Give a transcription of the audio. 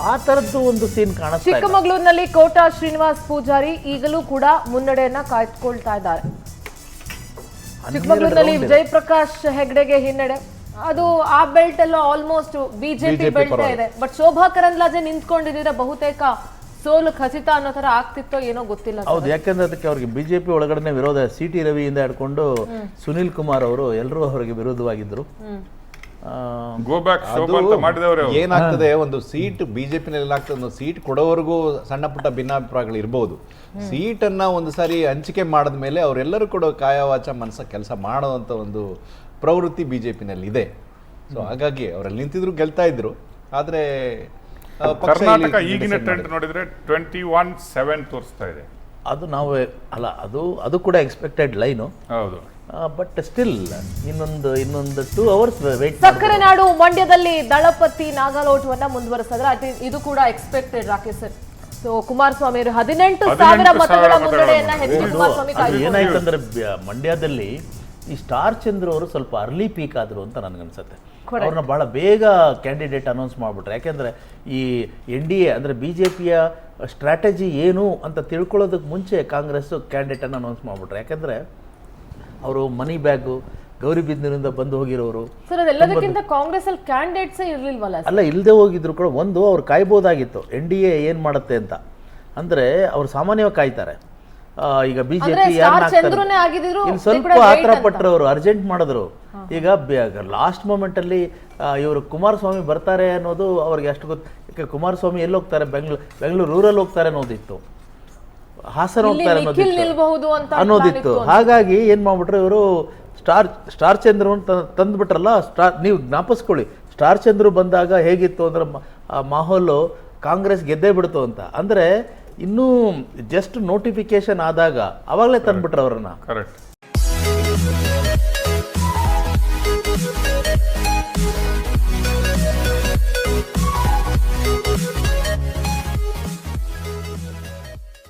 ಆ ತರದ್ದು ಒಂದು ಸೀನ್ ಕಾಣಿಸ್ತಾ ಇದೆ. ಚಿಕ್ಕಮಗಳೂರಿನಲ್ಲಿ ಕೋಟಾ ಶ್ರೀನಿವಾಸ್ ಪೂಜಾರಿ ಈಗಲೂ ಕೂಡ ಮುನ್ನಡೆಯನ್ನ ಕಾಯ್ದುಕೊಳ್ತಾ ಇದ್ದಾರೆ. ಚಿಕ್ಕಮಗಳೂರಿನಲ್ಲಿ ವಿಜಯ್ ಪ್ರಕಾಶ್ ಹೆಗ್ಡೆಗೆ ಹಿನ್ನಡೆ. ಅದು ಆ ಬೆಲ್ಟ್ ಎಲ್ಲ ಆಲ್ಮೋಸ್ಟ್ ಬಿಜೆಪಿ ಬೆಲ್ಟ್ ಇದೆ. ಬಟ್ ಶೋಭಾ ಕರಂದ್ಲಾಜೆ ನಿಂತ್ಕೊಂಡಿದ್ರೆ ಬಹುತೇಕ ಸೋಲು ಖಚಿತ ಅನ್ನೋ ತರ ಆಗ್ತಿತ್ತೋ ಏನೋ ಗೊತ್ತಿಲ್ಲ. ಹೌದು, ಯಾಕಂದ್ರೆ ಅದಕ್ಕೆ ಅವ್ರಿಗೆ ಬಿಜೆಪಿ ಒಳಗಡೆ ವಿರೋಧ. CT ರವಿಯಿಂದ ಹಿಡ್ಕೊಂಡು ಸುನಿಲ್ ಕುಮಾರ್ ಅವರು ಎಲ್ಲರೂ ಅವರಿಗೆ ವಿರೋಧವಾಗಿದ್ರು. ಏನಾಗ್ತದೆ, ಒಂದು ಸೀಟ್ ಬಿಜೆಪಿನಲ್ಲಿ ಏನಾಗ್ತದೆ, ಒಂದು ಸೀಟ್ ಕೊಡೋವರೆಗೂ ಸಣ್ಣ ಪುಟ್ಟ ಭಿನ್ನಾಭಿಪ್ರಾಯಗಳು ಇರ್ಬೋದು. ಸೀಟನ್ನ ಒಂದು ಸಾರಿ ಹಂಚಿಕೆ ಮಾಡಿದ ಮೇಲೆ ಅವರೆಲ್ಲರೂ ಕೂಡ ಕಾಯವಾಚ ಮನಸ್ಸ ಕೆಲಸ ಮಾಡೋವಂಥ ಒಂದು ಪ್ರವೃತ್ತಿ ಬಿಜೆಪಿನಲ್ಲಿ ಇದೆ. ಸೊ ಹಾಗಾಗಿ ಅವರಲ್ಲಿ ನಿಂತಿದ್ರು ಗೆಲ್ತಾ ಇದ್ರು. ಆದ್ರೆ ಕರ್ನಾಟಕ ಈಗಿನ ಟ್ರೆಂಡ್ ನೋಡಿದ್ರೆ 21-7 ತೋರಿಸ್ತಾ ಇದೆ. ಅದು ನಾವು ಅಲ್ಲ, ಅದು ಕೂಡ ಎಕ್ಸ್ಪೆಕ್ಟೆಡ್ ಲೈನು. ಹೌದು, ಬಟ್ ಸ್ಟಿಲ್ ಇನ್ನೊಂದು 2 hours ವೇಟ್. ಸಕ್ಕರೆ ನಾಡು ಮಂಡ್ಯದಲ್ಲಿ ದಳಪತಿ ನಾಗಾಲೋಟವನ್ನ ಮುಂದುವರೆಸಿದ್ರೆ ಇದು ಕೂಡ expected Rakesh sir. So Kumaraswamy ಅವರು 18,000 ಮತಗಳ ಮುನ್ನಡೆಯನ್ನ ಕುಮಾರಸ್ವಾಮಿ ಏನಾಯ್ತಂದ್ರೆ ಮಂಡ್ಯದಲ್ಲಿ ಈ ಸ್ಟಾರ್ ಚಂದ್ರ ಅವರು ಸ್ವಲ್ಪ ಅರ್ಲಿ ಪೀಕ್ ಆದ್ರು ಅಂತ ನನ್ಗನ್ಸುತ್ತೆ. ಅವ್ರನ್ನ ಬಹಳ ಬೇಗ ಕ್ಯಾಂಡಿಡೇಟ್ ಅನೌನ್ಸ್ ಮಾಡ್ಬಿಟ್ರೆ. ಯಾಕೆಂದ್ರೆ ಈ NDA ಅಂದ್ರೆ ಬಿಜೆಪಿಯ ಸ್ಟ್ರಾಟಜಿ ಏನು ಅಂತ ತಿಳ್ಕೊಳ್ಳೋದಕ್ಕೆ ಮುಂಚೆ ಕಾಂಗ್ರೆಸ್ ಕ್ಯಾಂಡಿಡೇಟ್ ಅನ್ನು ಅನೌನ್ಸ್ ಮಾಡ್ಬಿಟ್ರೆ. ಯಾಕಂದ್ರೆ ಅವರು ಮನಿ ಬ್ಯಾಗು ಗೌರಿಬಿದನೂರಿಂದ ಬಂದು ಹೋಗಿರೋರು. ಸರ್ ಅದೆಲ್ಲದಕ್ಕಿಂತ ಕಾಂಗ್ರೆಸ್ ಅಲ್ಲಿ ಕ್ಯಾಂಡಿಡೇಟ್ಸ್ ಇರ್ಲಿಲ್ವಲ್ಲ? ಅಲ್ಲ, ಇಲ್ಲದೆ ಹೋಗಿದ್ರು ಕೂಡ ಅವ್ರು ಕಾಯ್ಬೋದಾಗಿತ್ತು NDA ಏನ್ ಮಾಡುತ್ತೆ ಅಂತ. ಅಂದ್ರೆ ಅವ್ರು ಸಾಮಾನ್ಯವಾಗಿ ಕಾಯ್ತಾರೆ. ಈಗ ಬಿಜೆಪಿ ಸ್ವಲ್ಪ ಆತರ ಪಟ್ಟರು, ಅವರು ಅರ್ಜೆಂಟ್ ಮಾಡಿದ್ರು. ಈಗ ಲಾಸ್ಟ್ ಮೂಮೆಂಟ್ ಅಲ್ಲಿ ಇವರು ಕುಮಾರಸ್ವಾಮಿ ಬರ್ತಾರೆ ಅನ್ನೋದು ಅವ್ರಿಗೆ ಅಷ್ಟು ಗೊತ್ತು. ಯಾಕೆ ಕುಮಾರಸ್ವಾಮಿ ಎಲ್ಲಿ ಹೋಗ್ತಾರೆ, ಬೆಂಗಳೂರು ರೂರಲ್ ಹೋಗ್ತಾರೆ ಅನ್ನೋದಿತ್ತು, ಹಾಸನ ಹೋಗ್ತಾರೆ ಅನ್ನೋದಿತ್ತು. ಹಾಗಾಗಿ ಏನ್ ಮಾಡ್ಬಿಟ್ರು ಇವರು, ಸ್ಟಾರ್ ಚಂದ್ರ ತಂದ್ಬಿಟ್ರಲ್ಲ. ನೀವು ಜ್ಞಾಪಿಸ್ಕೊಳ್ಳಿ, ಸ್ಟಾರ್ ಚಂದ್ರು ಬಂದಾಗ ಹೇಗಿತ್ತು ಅಂದ್ರೆ ಮಾಹೋಲು ಕಾಂಗ್ರೆಸ್ ಗೆದ್ದೇ ಬಿಡ್ತು ಅಂತ. ಅಂದ್ರೆ ಇನ್ನೂ ಜಸ್ಟ್ ನೋಟಿಫಿಕೇಶನ್ ಆದಾಗ ಅವಾಗಲೇ ತಂದ್ಬಿಟ್ರು ಅವ್ರನ್ನ. ಕರೆಕ್ಟ್.